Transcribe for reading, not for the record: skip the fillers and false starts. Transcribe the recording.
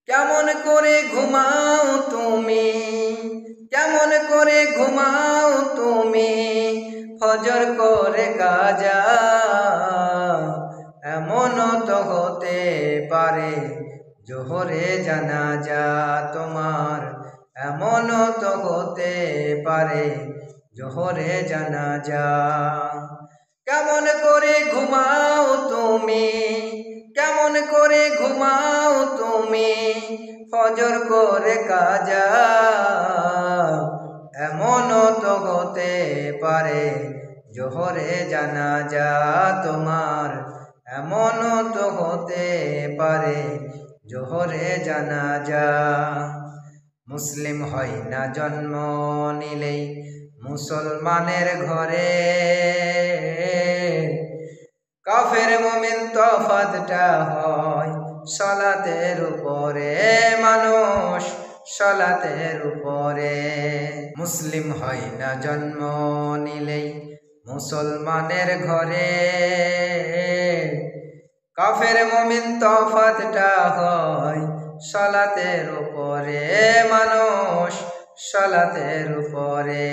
কেমন করে ঘুমাও তুমি, কেমন করে ঘুমাও তুমি, ফজর করে কাজা। এমন তো হতে পারে জোহরে জানাজা তোমার, এমন তো হতে পারে জোহরে জানাজা। কেমন করে ঘুমাও তুমি, কেমন করে ঘুমাও তুমি, ফজর করে কাজা। এমন তো হতে পারে জোহরে জানাজা তোমার, এমন তো হতে পারে জোহরে জানাজা। মুসলিম হয় না জন্ম নিলেই মুসলমানের ঘরে, কাফের মুমিন তফাতটা হয় সালাতের উপরে, মানুষ সালাতের উপরে। মুসলিম হয় না জন্ম নিলেই মুসলমানের ঘরে, কাফের মুমিন তফাতটা হয় সালাতের উপরে, মানুষ সালাতের উপরে।